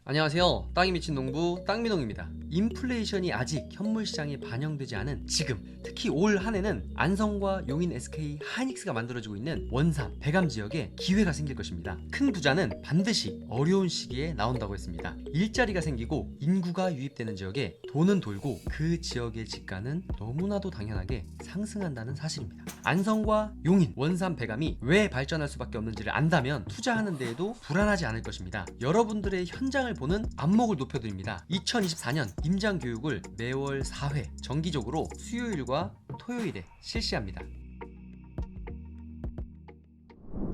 안녕하세요. 땅이 미친 농부 땅미농입니다. 인플레이션이 아직 현물 시장에 반영되지 않은 지금, 특히 올 한해는 안성과 용인 SK 하이닉스가 만들어지고 있는 원산, 대감 지역에 기회가 생길 것입니다. 큰 부자는 반드시 어려운 시기에 나온다고 했습니다. 일자리가 생기고 인구가 유입되는 지역에 돈은 돌고 그 지역의 집가는 너무나도 당연하게 상승한다는 사실입니다. 안성과 용인, 원산, 대감이 왜 발전할 수밖에 없는지를 안다면 투자하는 데에도 불안하지 않을 것입니다. 여러분들의 현장을 보는 안목을 높여드립니다. 2024년 임장 교육을 매월 4회 정기적으로 수요일과 토요일에 실시합니다.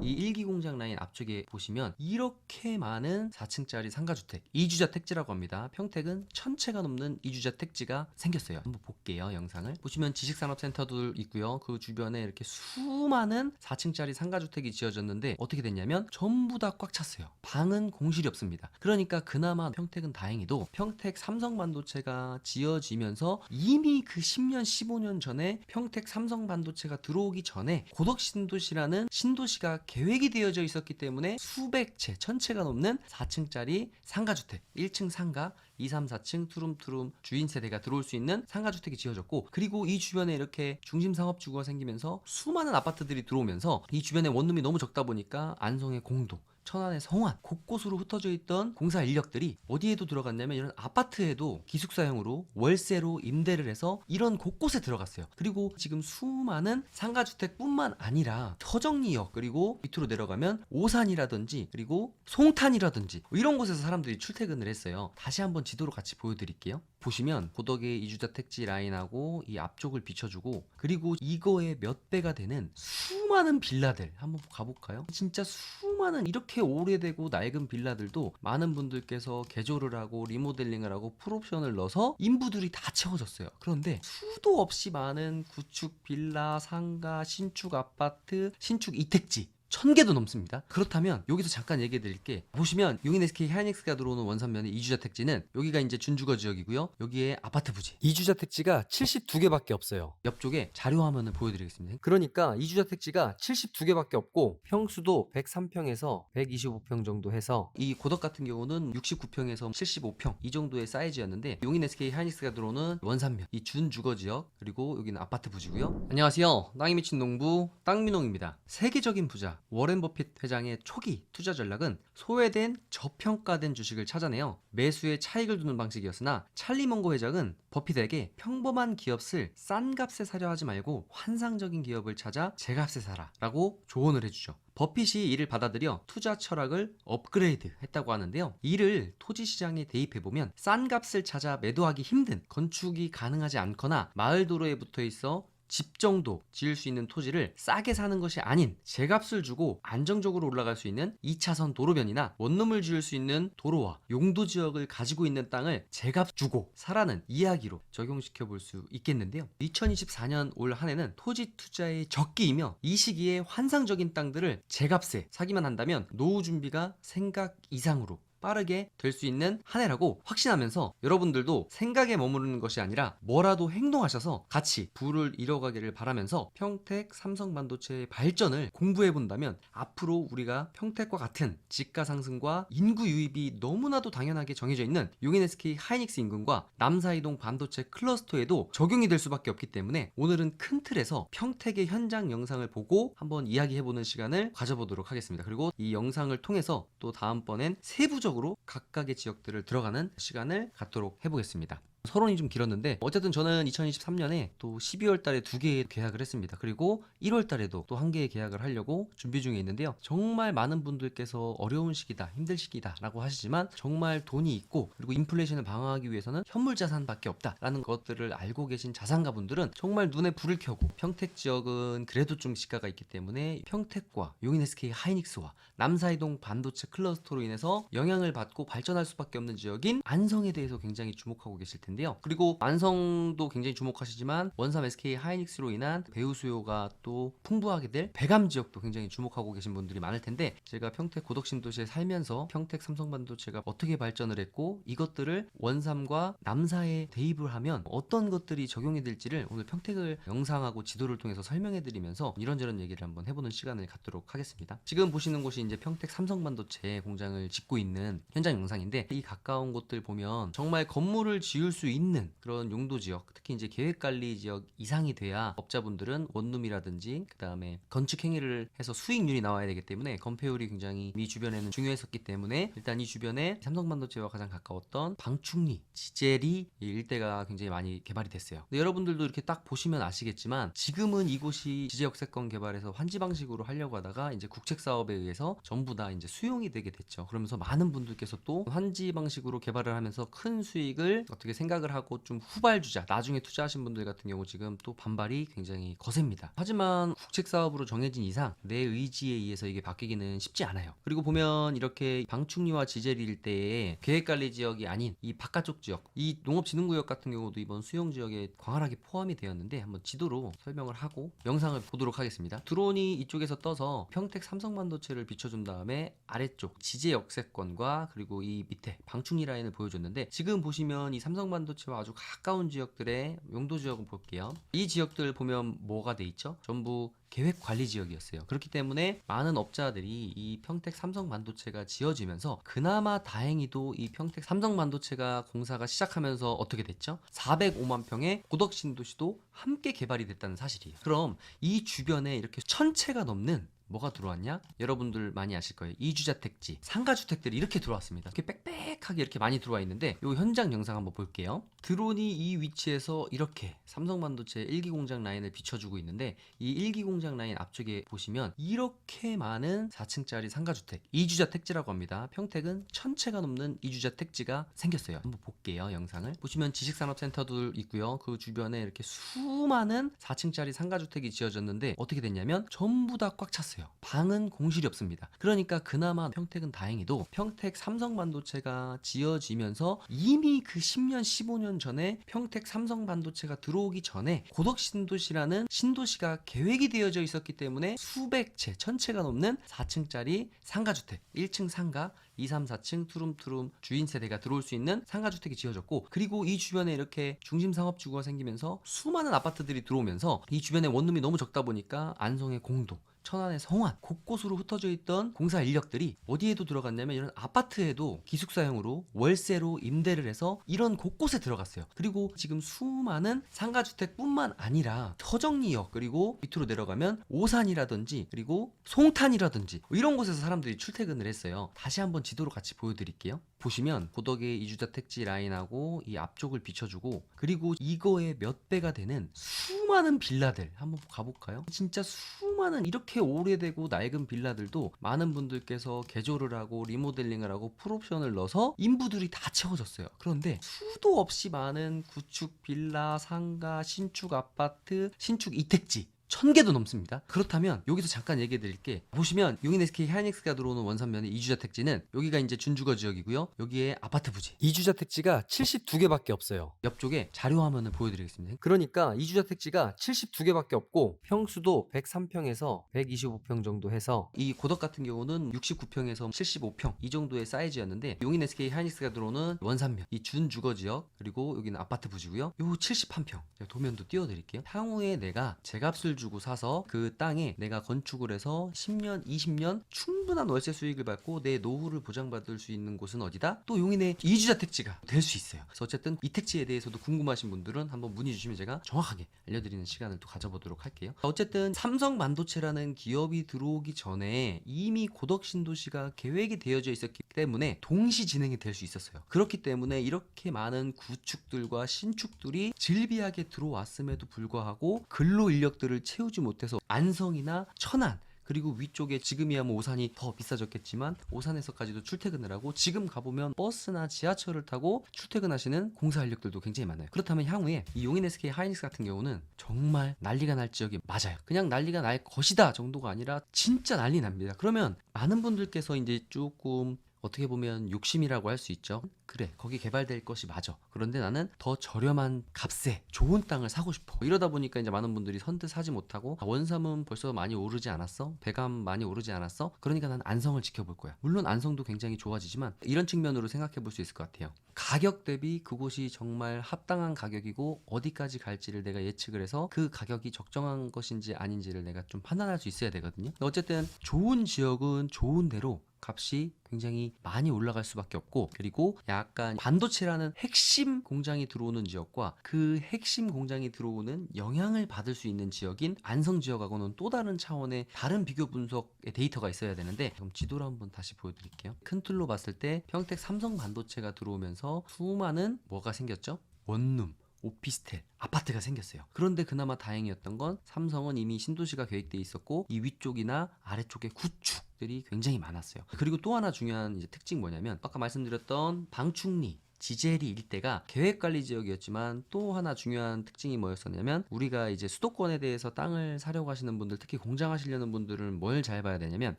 이 1기 공장 라인 앞쪽에 보시면 이렇게 많은 4층짜리 상가주택, 이주자 택지라고 합니다. 평택은 1000채가 넘는 이주자 택지가 생겼어요. 한번 볼게요. 영상을 보시면 지식산업센터도 있고요. 그 주변에 이렇게 수많은 4층짜리 상가주택이 지어졌는데 어떻게 됐냐면 전부 다 꽉 찼어요. 방은 공실이 없습니다. 그러니까 그나마 평택은 다행히도 평택 삼성반도체가 지어지면서 이미 그 10년 15년 전에 평택 삼성반도체가 들어오기 전에 고덕신도시라는 신도시가 계획이 되어져 있었기 때문에 수백 채, 1000채가 넘는 4층짜리 상가주택, 1층 상가, 2, 3, 4층 투룸투룸 주인 세대가 들어올 수 있는 상가주택이 지어졌고, 그리고 이 주변에 이렇게 중심 상업지구가 생기면서 수많은 아파트들이 들어오면서 이 주변에 원룸이 너무 적다 보니까 안성의 공도, 천안의 성안, 곳곳으로 흩어져 있던 공사 인력들이 어디에도 들어갔냐면 이런 아파트에도 기숙사형으로 월세로 임대를 해서 이런 곳곳에 들어갔어요. 그리고 지금 수많은 상가주택뿐만 아니라 터정리역, 그리고 밑으로 내려가면 오산이라든지 그리고 송탄이라든지 이런 곳에서 사람들이 출퇴근을 했어요. 다시 한번 지도로 같이 보여드릴게요. 보시면 고덕의 이주자 택지 라인하고 이 앞쪽을 비춰주고, 그리고 이거의 몇 배가 되는 수많은 빌라들 한번 가볼까요? 진짜 수많은 이렇게 오래되고 낡은 빌라들도 많은 분들께서 개조를 하고 리모델링을 하고 풀옵션을 넣어서 인부들이 다 채워졌어요. 그런데 수도 없이 많은 구축 빌라, 상가, 신축 아파트, 신축 이택지 1000개도 넘습니다. 그렇다면 여기서 잠깐 얘기해 드릴게, 보시면 용인 SK 하이닉스가 들어오는 원산면의 이주자 택지는 여기가 이제 준주거 지역이고요. 여기에 아파트 부지 이주자 택지가 72개밖에 없어요. 옆쪽에 자료 화면을 보여드리겠습니다. 그러니까 이주자 택지가 72개밖에 없고 평수도 103평에서 125평 정도 해서, 이 고덕 같은 경우는 69평에서 75평 이 정도의 사이즈였는데, 용인 SK 하이닉스가 들어오는 원산면 이 준주거 지역, 그리고 여기는 아파트 부지고요. 안녕하세요. 땅이 미친 농부 땅민홍입니다. 세계적인 부자 워렌 버핏 회장의 초기 투자 전략은 소외된 저평가된 주식을 찾아내어 매수에 차익을 두는 방식이었으나, 찰리 멍고 회장은 버핏에게 평범한 기업을 싼 값에 사려 하지 말고 환상적인 기업을 찾아 제값에 사라 라고 조언을 해주죠. 버핏이 이를 받아들여 투자 철학을 업그레이드 했다고 하는데요. 이를 토지 시장에 대입해보면 싼 값을 찾아 매도하기 힘든, 건축이 가능하지 않거나 마을 도로에 붙어 있어 집 정도 지을 수 있는 토지를 싸게 사는 것이 아닌 제값을 주고 안정적으로 올라갈 수 있는 2차선 도로변이나 원룸을 지을 수 있는 도로와 용도 지역을 가지고 있는 땅을 제값 주고 사라는 이야기로 적용시켜 볼 수 있겠는데요. 2024년 올 한해는 토지 투자의 적기이며, 이 시기에 환상적인 땅들을 제값에 사기만 한다면 노후 준비가 생각 이상으로 빠르게 될 수 있는 한 해라고 확신하면서, 여러분들도 생각에 머무르는 것이 아니라 뭐라도 행동하셔서 같이 부를 이뤄가기를 바라면서, 평택 삼성반도체의 발전을 공부해 본다면 앞으로 우리가 평택과 같은 집가 상승과 인구 유입이 너무나도 당연하게 정해져 있는 용인 SK 하이닉스 인근과 남사이동 반도체 클러스터에도 적용이 될 수밖에 없기 때문에, 오늘은 큰 틀에서 평택의 현장 영상을 보고 한번 이야기해보는 시간을 가져보도록 하겠습니다. 그리고 이 영상을 통해서 또 다음번엔 세부적으로 각각의 지역들을 들어가는 시간을 갖도록 해보겠습니다. 서론이 좀 길었는데 어쨌든 저는 2023년에 또 12월 달에 2개의 계약을 했습니다. 그리고 1월 달에도 또 1개의 계약을 하려고 준비 중에 있는데요. 정말 많은 분들께서 어려운 시기다, 힘들 시기다 라고 하시지만, 정말 돈이 있고 그리고 인플레이션을 방어하기 위해서는 현물 자산밖에 없다 라는 것들을 알고 계신 자산가분들은 정말 눈에 불을 켜고, 평택 지역은 그래도 좀 시가가 있기 때문에 평택과 용인 SK 하이닉스와 남사이동 반도체 클러스터로 인해서 영향을 받고 발전할 수밖에 없는 지역인 안성에 대해서 굉장히 주목하고 계실 텐데, 텐데요. 그리고 완성도 굉장히 주목하시지만 원삼 SK 하이닉스로 인한 배우 수요가 또 풍부하게 될 배감 지역도 굉장히 주목하고 계신 분들이 많을 텐데, 제가 평택 고덕신도시에 살면서 평택 삼성반도체가 어떻게 발전을 했고 이것들을 원삼과 남사에 대입을 하면 어떤 것들이 적용이 될지를 오늘 평택을 영상하고 지도를 통해서 설명해 드리면서 이런저런 얘기를 한번 해보는 시간을 갖도록 하겠습니다. 지금 보시는 곳이 이제 평택 삼성반도체 공장을 짓고 있는 현장 영상인데, 이 가까운 곳들 보면 정말 건물을 지을 수 있는 그런 용도 지역, 특히 이제 계획관리 지역 이상이 돼야 업자분들은 원룸이라든지 그 다음에 건축 행위를 해서 수익률이 나와야 되기 때문에 건폐율이 굉장히 이 주변에는 중요했었기 때문에, 일단 이 주변에 삼성반도체와 가장 가까웠던 방충리, 지제리 이 일대가 굉장히 많이 개발이 됐어요. 근데 여러분들도 이렇게 딱 보시면 아시겠지만 지금은 이곳이 지제역세권 개발에서 환지 방식으로 하려고 하다가 이제 국책 사업에 의해서 전부 다 이제 수용이 되게 됐죠. 그러면서 많은 분들께서 또 환지 방식으로 개발을 하면서 큰 수익을 어떻게 생각을 하고 좀 후발주자, 나중에 투자하신 분들 같은 경우 지금 또 반발이 굉장히 거셉니다. 하지만 국책 사업으로 정해진 이상 내 의지에 의해서 이게 바뀌기는 쉽지 않아요. 그리고 보면 이렇게 방충리와 지제리 일대에 계획관리 지역이 아닌 이 바깥쪽 지역, 이 농업진흥구역 같은 경우도 이번 수용 지역에 광활하게 포함이 되었는데, 한번 지도로 설명을 하고 영상을 보도록 하겠습니다. 드론이 이쪽에서 떠서 평택 삼성반도체를 비춰준 다음에 아래쪽 지제 역세권과 그리고 이 밑에 방충리 라인을 보여줬는데, 지금 보시면 이 삼성반도체와 아주 가까운 지역들의 용도 지역을 볼게요. 이 지역들 보면 뭐가 돼 있죠? 전부 계획 관리 지역이었어요. 그렇기 때문에 많은 업자들이 이 평택 삼성반도체가 지어지면서 그나마 다행히도 이 평택 삼성반도체가 공사가 시작하면서 어떻게 됐죠? 405만 평의 고덕신도시도 함께 개발이 됐다는 사실이에요. 그럼 이 주변에 이렇게 1000채가 넘는 뭐가 들어왔냐? 여러분들 많이 아실 거예요. 이주자 택지, 상가주택들이 이렇게 들어왔습니다. 이렇게 빽빽하게 이렇게 많이 들어와 있는데, 이 현장 영상 한번 볼게요. 드론이 이 위치에서 이렇게 삼성반도체 1기 공장 라인을 비춰주고 있는데, 이 1기 공장 라인 앞쪽에 보시면 이렇게 많은 4층짜리 상가주택, 이주자 택지라고 합니다. 평택은 1000채가 넘는 이주자 택지가 생겼어요. 한번 볼게요. 영상을 보시면 지식산업센터도 있고요. 그 주변에 이렇게 수많은 4층짜리 상가주택이 지어졌는데 어떻게 됐냐면 전부 다 꽉 찼어요. 방은 공실이 없습니다. 그러니까 그나마 평택은 다행히도 평택 삼성반도체가 지어지면서 이미 그 10년 15년 전에 평택 삼성반도체가 들어오기 전에 고덕신도시라는 신도시가 계획이 되어져 있었기 때문에 수백 채, 1000채가 넘는 4층짜리 상가주택, 1층 상가, 2, 3, 4층 투룸투룸 주인 세대가 들어올 수 있는 상가주택이 지어졌고, 그리고 이 주변에 이렇게 중심 상업지구가 생기면서 수많은 아파트들이 들어오면서 이 주변에 원룸이 너무 적다 보니까 안성의 공도, 천안의 성안 곳곳으로 흩어져 있던 공사 인력들이 어디에도 들어갔냐면 이런 아파트에도 기숙사형으로 월세로 임대를 해서 이런 곳곳에 들어갔어요. 그리고 지금 수많은 상가주택뿐만 아니라 서정리역, 그리고 밑으로 내려가면 오산이라든지 그리고 송탄이라든지 이런 곳에서 사람들이 출퇴근을 했어요. 다시 한번 지도로 같이 보여드릴게요. 보시면 고덕의 이주자 택지 라인하고 이 앞쪽을 비춰주고, 그리고 이거의 몇 배가 되는 수많은 빌라들 한번 가볼까요? 진짜 수많은 이렇게 오래되고 낡은 빌라들도 많은 분들께서 개조를 하고 리모델링을 하고 풀옵션을 넣어서 인부들이 다 채워졌어요. 그런데 수도 없이 많은 구축 빌라, 상가, 신축 아파트, 신축 이택지 1000개도 넘습니다. 그렇다면 여기서 잠깐 얘기해 드릴게, 보시면 용인 SK 하이닉스가 들어오는 원산면의 이주자 택지는 여기가 이제 준주거 지역이고요. 여기에 아파트 부지 이주자 택지가 72개밖에 없어요. 옆쪽에 자료 화면을 보여드리겠습니다. 그러니까 이주자 택지가 72개밖에 없고 평수도 103평에서 125평 정도 해서, 이 고덕 같은 경우는 69평에서 75평 이 정도의 사이즈였는데, 용인 SK 하이닉스가 들어오는 원산면 이 준주거 지역, 그리고 여기는 아파트 부지고요. 요 71평 도면도 띄워드릴게요. 향후에 내가 제값을 주고 사서 그 땅에 내가 건축을 해서 10년, 20년 충분한 월세 수익을 받고 내 노후를 보장받을 수 있는 곳은 어디다? 또 용인의 이주자 택지가 될 수 있어요. 그래서 어쨌든 이 택지에 대해서도 궁금하신 분들은 한번 문의 주시면 제가 정확하게 알려드리는 시간을 또 가져보도록 할게요. 어쨌든 삼성반도체라는 기업이 들어오기 전에 이미 고덕신도시가 계획이 되어져 있었기 때문에 동시 진행이 될 수 있었어요. 그렇기 때문에 이렇게 많은 구축들과 신축들이 질비하게 들어왔음에도 불구하고 근로 인력들을 채우지 못해서 안성이나 천안, 그리고 위쪽에 지금이야 뭐 오산이 더 비싸졌겠지만 오산에서까지도 출퇴근을 하고, 지금 가보면 버스나 지하철을 타고 출퇴근하시는 공사 인력들도 굉장히 많아요. 그렇다면 향후에 이 용인 SK 하이닉스 같은 경우는 정말 난리가 날 지역이 맞아요. 그냥 난리가 날 것이다 정도가 아니라 진짜 난리 납니다. 그러면 많은 분들께서 이제 조금 어떻게 보면 욕심이라고 할 수 있죠. 그래, 거기 개발될 것이 맞아. 그런데 나는 더 저렴한 값에 좋은 땅을 사고 싶어. 이러다 보니까 이제 많은 분들이 선뜻 사지 못하고, 원삼은 벌써 많이 오르지 않았어? 배감 많이 오르지 않았어? 그러니까 난 안성을 지켜볼 거야. 물론 안성도 굉장히 좋아지지만 이런 측면으로 생각해 볼 수 있을 것 같아요. 가격 대비 그곳이 정말 합당한 가격이고 어디까지 갈지를 내가 예측을 해서 그 가격이 적정한 것인지 아닌지를 내가 좀 판단할 수 있어야 되거든요. 어쨌든 좋은 지역은 좋은 대로 값이 굉장히 많이 올라갈 수밖에 없고, 그리고 약간 반도체라는 핵심 공장이 들어오는 지역과 그 핵심 공장이 들어오는 영향을 받을 수 있는 지역인 안성 지역하고는 또 다른 차원의 다른 비교 분석의 데이터가 있어야 되는데, 그럼 지도를 한번 다시 보여드릴게요. 큰 틀로 봤을 때 평택 삼성 반도체가 들어오면서 수많은 뭐가 생겼죠? 원룸, 오피스텔, 아파트가 생겼어요. 그런데 그나마 다행이었던 건 삼성은 이미 신도시가 계획돼 있었고 이 위쪽이나 아래쪽에 구축들이 굉장히 많았어요. 그리고 또 하나 중요한 이제 특징 뭐냐면, 아까 말씀드렸던 방충리, 지제리 일대가 계획관리 지역이었지만 또 하나 중요한 특징이 뭐였었냐면, 우리가 이제 수도권에 대해서 땅을 사려고 하시는 분들, 특히 공장 하시려는 분들은 뭘 잘 봐야 되냐면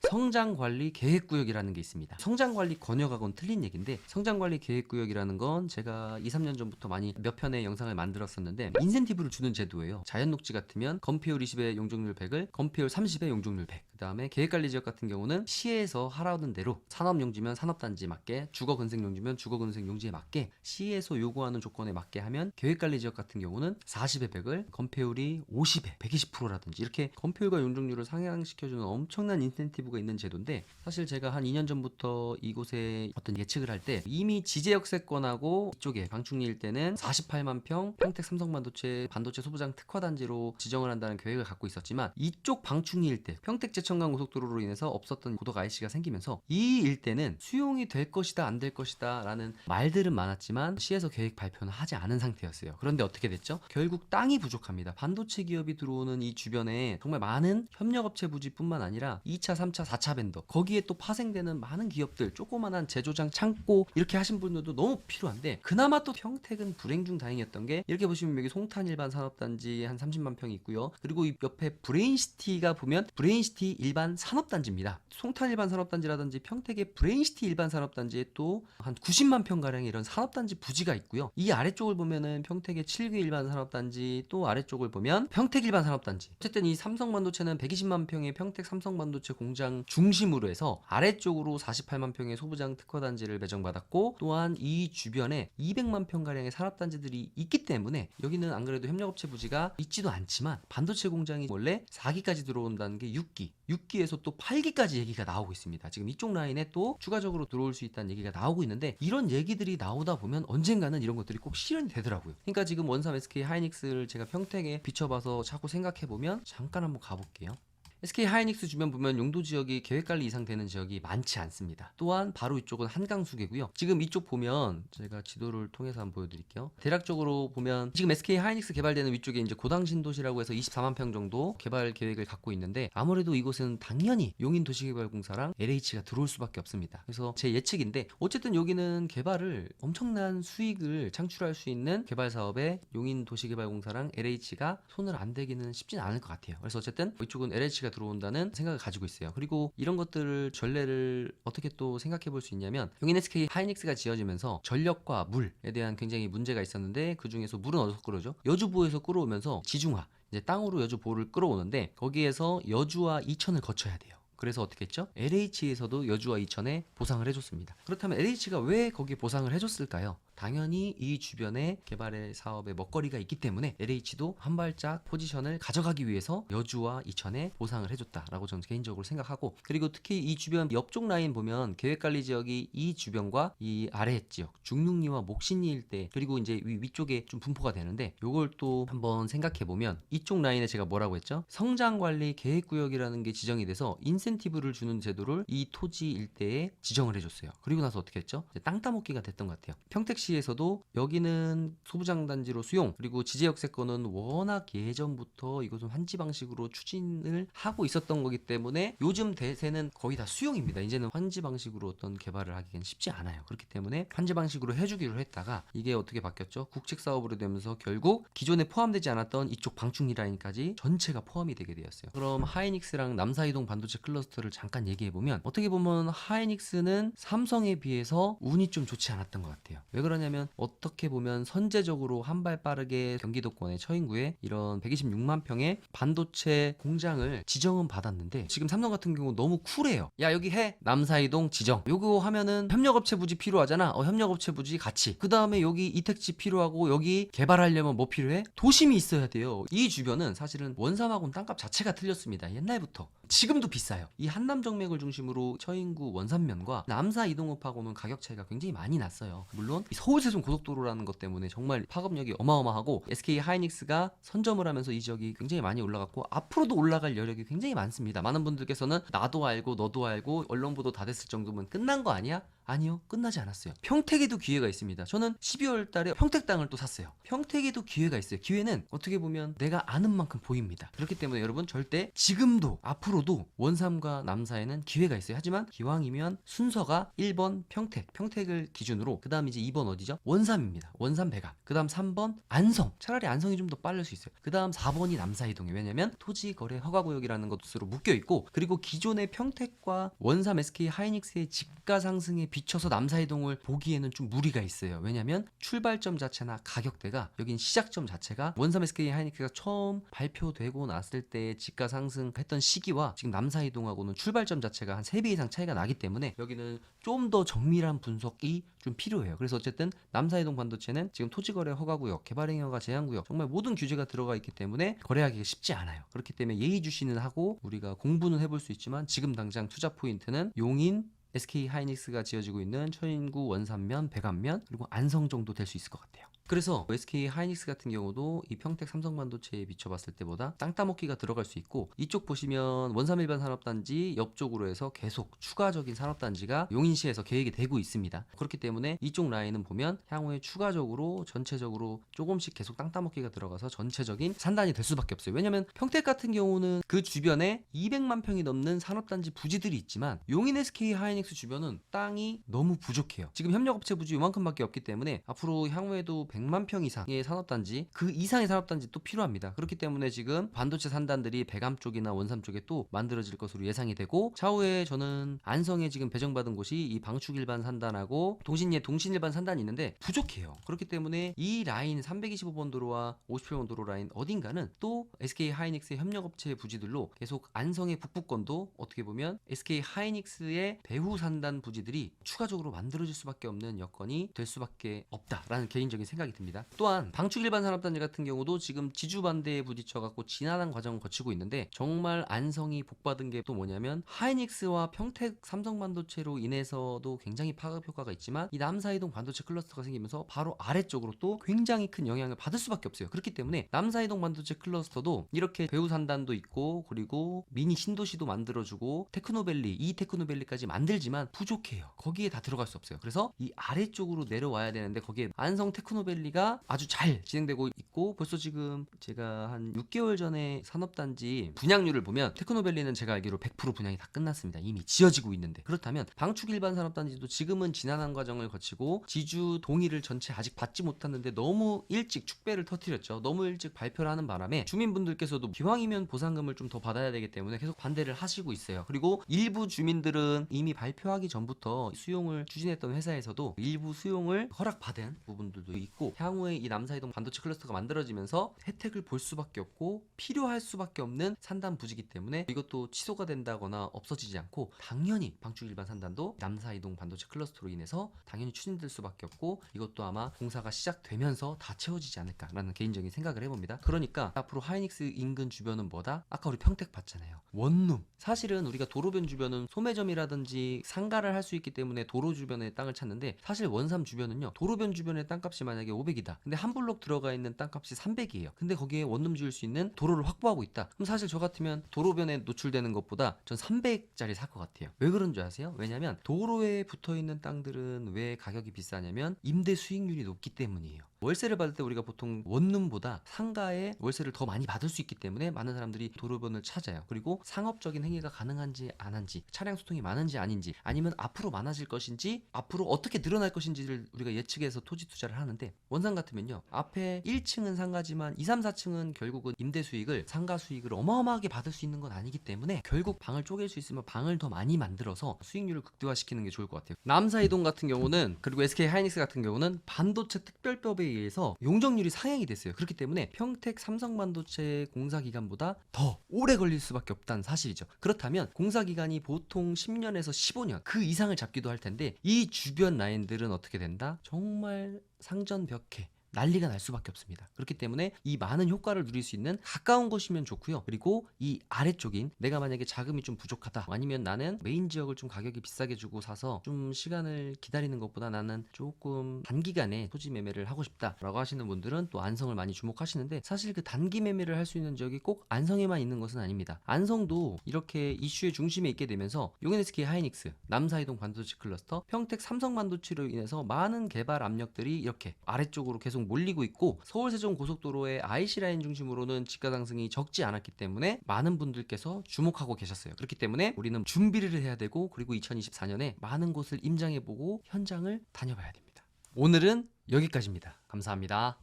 성장관리 계획구역이라는 게 있습니다. 성장관리 권역하고는 틀린 얘기인데, 성장관리 계획구역이라는 건 제가 2, 3년 전부터 많이 몇 편의 영상을 만들었었는데 인센티브를 주는 제도예요. 자연녹지 같으면 건폐율 20에 용적률 100을, 건폐율 30에 용적률 100. 그 다음에 계획관리 지역 같은 경우는 시에서 하라는 대로 산업용지면 산업단지에 맞게, 주거건설용지면 주거건설용지에 맞게 시에서 요구하는 조건에 맞게 하면, 계획관리 지역 같은 경우는 40에 100을, 건폐율이 50에 120%라든지 이렇게 건폐율과 용적률을 상향시켜주는 엄청난 인센티브가 있는 제도인데, 사실 제가 한 2년 전부터 이곳에 어떤 예측을 할 때 이미 지제역세권하고 이쪽에 방충리 일대는 48만 평 평택 삼성반도체 반도체 소부장 특화단지로 지정을 한다는 계획을 갖고 있었지만, 이쪽 방충리 일대 평택 제천간 고속도로로 인해서 없었던 고덕 IC가 생기면서 이 일대는 수용이 될 것이다 안 될 것이다 라는 말들은 많았지만 시에서 계획 발표는 하지 않은 상태였어요. 그런데 어떻게 됐죠? 결국 땅이 부족합니다. 반도체 기업이 들어오는 이 주변에 정말 많은 협력업체 부지뿐만 아니라 2차, 3차, 4차 벤더, 거기에 또 파생되는 많은 기업들, 조그만한 제조장, 창고 이렇게 하신 분들도 너무 필요한데, 그나마 또 평택은 불행 중 다행이었던 게, 이렇게 보시면 여기 송탄 일반 산업단지 한 30만 평이 있고요. 그리고 이 옆에 브레인시티가 보면 브레인시티 일반 산업단지입니다. 송탄 일반 산업단지라든지 평택의 브레인시티 일반 산업단지에 또 한 90만 평가량의 이런 산업단지 부지가 있고요. 이 아래쪽을 보면은 평택의 7기 일반 산업단지, 또 아래쪽을 보면 평택 일반 산업단지. 어쨌든 이 삼성반도체는 120만 평의 평택 삼성반도체 공장 중심으로 해서 아래쪽으로 48만 평의 소부장 특화단지를 배정받았고, 또한 이 주변에 200만 평가량의 산업단지들이 있기 때문에 여기는 안 그래도 협력업체 부지가 있지도 않지만 반도체 공장이 원래 4기까지 들어온다는 게 6기, 6기에서 또 8기까지 얘기가 나오고 있습니다. 지금 이쪽 라인에 또 추가적으로 들어올 수 있다는 얘기가 나오고 있는데, 이런 얘기들이 나오다 보면 언젠가는 이런 것들이 꼭 실현이 되더라고요. 그러니까 지금 원삼 SK 하이닉스를 제가 평택에 비춰봐서 자꾸 생각해보면, 잠깐 한번 가볼게요. SK 하이닉스 주변 보면 용도 지역이 계획관리 이상 되는 지역이 많지 않습니다. 또한 바로 이쪽은 한강수계고요. 지금 이쪽 보면 제가 지도를 통해서 한번 보여드릴게요. 대략적으로 보면 지금 SK 하이닉스 개발되는 위쪽에 이제 고당 신도시라고 해서 24만 평 정도 개발 계획을 갖고 있는데, 아무래도 이곳은 당연히 용인도시개발공사랑 LH가 들어올 수밖에 없습니다. 그래서 제 예측인데, 어쨌든 여기는 개발을 엄청난 수익을 창출할 수 있는 개발 사업에 용인도시개발공사랑 LH가 손을 안 대기는 쉽진 않을 것 같아요. 그래서 어쨌든 이쪽은 LH가 들어온다는 생각을 가지고 있어요. 그리고 이런 것들을 전례를 어떻게 또 생각해 볼 수 있냐면, 용인 SK 하이닉스가 지어지면서 전력과 물에 대한 굉장히 문제가 있었는데, 그 중에서 물은 어디서 끌어오죠? 여주보에서 끌어오면서 지중화, 이제 땅으로 여주보를 끌어오는데, 거기에서 여주와 이천을 거쳐야 돼요. 그래서 어떻게 했죠? LH에서도 여주와 이천에 보상을 해줬습니다. 그렇다면 LH가 왜 거기에 보상을 해줬을까요? 당연히 이 주변에 개발의 사업의 먹거리가 있기 때문에 LH도 한 발짝 포지션을 가져가기 위해서 여주와 이천에 보상을 해줬다라고 저는 개인적으로 생각하고, 그리고 특히 이 주변 옆쪽 라인 보면 계획관리 지역이 이 주변과 이 아래 지역 중릉리와 목신리 일대, 그리고 이제 위쪽에 좀 분포가 되는데, 요걸 또 한번 생각해 보면, 이쪽 라인에 제가 뭐라고 했죠? 성장관리 계획구역이라는 게 지정이 돼서 인센티브를 주는 제도를 이 토지 일대에 지정을 해줬어요. 그리고 나서 어떻게 했죠? 땅 따먹기가 됐던 것 같아요. 평택시 당시에서도 여기는 소부장단지로 수용, 그리고 지제역세권은 워낙 예전부터 이것은 환지 방식으로 추진을 하고 있었던 거기 때문에 요즘 대세는 거의 다 수용입니다. 이제는 환지 방식으로 어떤 개발을 하기는 쉽지 않아요. 그렇기 때문에 환지 방식으로 해주기로 했다가 이게 어떻게 바뀌었죠? 국책 사업으로 되면서 결국 기존에 포함되지 않았던 이쪽 방충 라인까지 전체가 포함이 되게 되었어요. 그럼 하이닉스랑 남사이동 반도체 클러스터를 잠깐 얘기해보면, 어떻게 보면 하이닉스는 삼성에 비해서 운이 좀 좋지 않았던 것 같아요. 왜 그러냐면 어떻게 보면 선제적으로 한 발 빠르게 경기도권의 처인구에 이런 126만 평의 반도체 공장을 지정은 받았는데, 지금 삼성 같은 경우 너무 쿨해요. 야, 여기 해, 남사이동 지정. 요거 하면은 협력업체 부지 필요하잖아. 협력업체 부지 같이. 그 다음에 여기 이택지 필요하고, 여기 개발하려면 뭐 필요해? 도심이 있어야 돼요. 이 주변은 사실은 원삼하고는 땅값 자체가 틀렸습니다. 옛날부터. 지금도 비싸요. 이 한남정맥을 중심으로 처인구 원삼면과 남사 이동업하고는 가격 차이가 굉장히 많이 났어요. 물론 서울 세종 고속도로라는 것 때문에 정말 파급력이 어마어마하고, SK 하이닉스가 선점을 하면서 이 지역이 굉장히 많이 올라갔고 앞으로도 올라갈 여력이 굉장히 많습니다. 많은 분들께서는 나도 알고 너도 알고 언론 보도 다 됐을 정도면 끝난 거 아니야? 아니요, 끝나지 않았어요. 평택에도 기회가 있습니다. 저는 12월 달에 평택 땅을 또 샀어요. 평택에도 기회가 있어요. 기회는 어떻게 보면 내가 아는 만큼 보입니다. 그렇기 때문에 여러분, 절대 지금도 앞으로도 원삼과 남사에는 기회가 있어요. 하지만 기왕이면 순서가 1번 평택, 평택을 기준으로, 그 다음 이제 2번 어디죠? 원삼입니다. 원삼 배감. 그 다음 3번 안성. 차라리 안성이 좀 더 빠를 수 있어요. 그 다음 4번이 남사이동이에요. 왜냐면 토지거래 허가구역이라는 것으로 묶여있고, 그리고 기존의 평택과 원삼 SK 하이닉스의 집가 상승에 비춰서 남사이동을 보기에는 좀 무리가 있어요. 왜냐면 출발점 자체나 가격대가, 여긴 시작점 자체가 원삼 SK 하이닉스가 처음 발표되고 났을 때 집가 상승했던 시기와 지금 남사이동하고는 출발점 자체가 한 3배 이상 차이가 나기 때문에 여기는 좀 더 정밀한 분석이 좀 필요해요. 그래서 어쨌든 남사이동 반도체는 지금 토지거래 허가구역, 개발행위허가 제한구역, 정말 모든 규제가 들어가 있기 때문에 거래하기가 쉽지 않아요. 그렇기 때문에 예의주시는 하고 우리가 공부는 해볼 수 있지만, 지금 당장 투자 포인트는 용인 SK 하이닉스가 지어지고 있는 처인구 원삼면, 백암면, 그리고 안성 정도 될 수 있을 것 같아요. 그래서 SK 하이닉스 같은 경우도 이 평택 삼성반도체에 비춰봤을 때보다 땅 따먹기가 들어갈 수 있고, 이쪽 보시면 원삼 일반 산업단지 옆쪽으로 해서 계속 추가적인 산업단지가 용인시에서 계획이 되고 있습니다. 그렇기 때문에 이쪽 라인은 보면 향후에 추가적으로 전체적으로 조금씩 계속 땅 따먹기가 들어가서 전체적인 산단이 될 수밖에 없어요. 왜냐면 평택 같은 경우는 그 주변에 200만 평이 넘는 산업단지 부지들이 있지만, 용인 SK 하이닉스 주변은 땅이 너무 부족해요. 지금 협력업체 부지 요만큼밖에 없기 때문에 앞으로 향후에도 100만 평 이상의 산업단지, 그 이상의 산업단지 또 필요합니다. 그렇기 때문에 지금 반도체 산단들이 백암 쪽이나 원삼 쪽에 또 만들어질 것으로 예상이 되고, 차후에 저는 안성에 지금 배정받은 곳이 이 방축일반 산단하고 동신일반 산단이 있는데 부족해요. 그렇기 때문에 이 라인 325번 도로와 57번 도로 라인 어딘가는 또 SK 하이닉스의 협력업체 부지들로 계속 안성의 북부권도 어떻게 보면 SK 하이닉스의 배후 산단 부지들이 추가적으로 만들어질 수밖에 없는 여건이 될 수밖에 없다라는 개인적인 생각이 듭니다. 또한 방축 일반 산업단지 같은 경우도 지금 지주 반대에 부딪혀갖고 지난한 과정을 거치고 있는데, 정말 안성이 복받은 게 또 뭐냐면 하이닉스와 평택 삼성반도체로 인해서도 굉장히 파급 효과가 있지만, 이 남사이동 반도체 클러스터가 생기면서 바로 아래쪽으로 또 굉장히 큰 영향을 받을 수밖에 없어요. 그렇기 때문에 남사이동 반도체 클러스터도 이렇게 배후 산단도 있고, 그리고 미니 신도시도 만들어주고 테크노밸리, 이 테크노밸리까지 만들지만 부족해요. 거기에 다 들어갈 수 없어요. 그래서 이 아래쪽으로 내려와야 되는데, 거기에 안성 테크노밸리가 아주 잘 진행되고 있고, 벌써 지금 제가 한 6개월 전에 산업단지 분양률을 보면 테크노밸리는 제가 알기로 100% 분양이 다 끝났습니다. 이미 지어지고 있는데, 그렇다면 방축 일반 산업단지도 지금은 지난한 과정을 거치고 지주 동의를 전체 아직 받지 못했는데 너무 일찍 축배를 터뜨렸죠. 너무 일찍 발표를 하는 바람에 주민분들께서도 기왕이면 보상금을 좀 더 받아야 되기 때문에 계속 반대를 하시고 있어요. 그리고 일부 주민들은 이미 발표하기 전부터 수용을 추진했던 회사에서도 일부 수용을 허락받은 부분들도 있고, 향후에 이 남사이동 반도체 클러스터가 만들어지면서 혜택을 볼 수밖에 없고 필요할 수밖에 없는 산단 부지기 때문에 이것도 취소가 된다거나 없어지지 않고, 당연히 방축 일반 산단도 남사이동 반도체 클러스터로 인해서 당연히 추진될 수밖에 없고, 이것도 아마 공사가 시작되면서 다 채워지지 않을까라는 개인적인 생각을 해봅니다. 그러니까 앞으로 하이닉스 인근 주변은 뭐다? 아까 우리 평택 봤잖아요. 원룸. 사실은 우리가 도로변 주변은 소매점이라든지 상가를 할 수 있기 때문에 도로 주변에 땅을 찾는데, 사실 원삼 주변은요, 도로변 주변의 땅값이 만약에 가격이 500이다. 근데 한 블록 들어가 있는 땅값이 300이에요. 근데 거기에 원룸 지을 수 있는 도로를 확보하고 있다. 그럼 사실 저 같으면 도로변에 노출되는 것보다 전 300짜리 살 것 같아요. 왜 그런 줄 아세요? 왜냐면 도로에 붙어 있는 땅들은 왜 가격이 비싸냐면 임대 수익률이 높기 때문이에요. 월세를 받을 때 우리가 보통 원룸보다 상가에 월세를 더 많이 받을 수 있기 때문에 많은 사람들이 도로변을 찾아요. 그리고 상업적인 행위가 가능한지 안 한지, 차량 소통이 많은지 아닌지, 아니면 앞으로 많아질 것인지, 앞으로 어떻게 늘어날 것인지를 우리가 예측해서 토지 투자를 하는데, 원상 같으면요, 앞에 1층은 상가지만 2, 3, 4층은 결국은 임대 수익을, 상가 수익을 어마어마하게 받을 수 있는 건 아니기 때문에 결국 방을 쪼갤 수 있으면 방을 더 많이 만들어서 수익률을 극대화시키는 게 좋을 것 같아요. 남사이동 같은 경우는, 그리고 SK 하이닉스 같은 경우는 반도체 특별법에 의해서 용적률이 상향이 됐어요. 그렇기 때문에 평택 삼성반도체 공사 기간보다 더 오래 걸릴 수밖에 없다는 사실이죠. 그렇다면 공사 기간이 보통 10년에서 15년 그 이상을 잡기도 할 텐데, 이 주변 라인들은 어떻게 된다? 정말 상전벽해, 난리가 날 수밖에 없습니다. 그렇기 때문에 이 많은 효과를 누릴 수 있는 가까운 곳이면 좋고요. 그리고 이 아래쪽인, 내가 만약에 자금이 좀 부족하다, 아니면 나는 메인 지역을 좀 가격이 비싸게 주고 사서 좀 시간을 기다리는 것보다 나는 조금 단기간에 토지 매매를 하고 싶다 라고 하시는 분들은 또 안성을 많이 주목하시는데, 사실 그 단기 매매를 할 수 있는 지역이 꼭 안성에만 있는 것은 아닙니다. 안성도 이렇게 이슈의 중심에 있게 되면서 용인 SK 하이닉스, 남사이동 반도체 클러스터, 평택 삼성 반도체로 인해서 많은 개발 압력들이 이렇게 아래쪽으로 계속 몰리고 있고, 서울 세종 고속도로의 IC 라인 중심으로는 집가 상승이 적지 않았기 때문에 많은 분들께서 주목하고 계셨어요. 그렇기 때문에 우리는 준비를 해야 되고, 그리고 2024년에 많은 곳을 임장해보고 현장을 다녀봐야 됩니다. 오늘은 여기까지입니다. 감사합니다.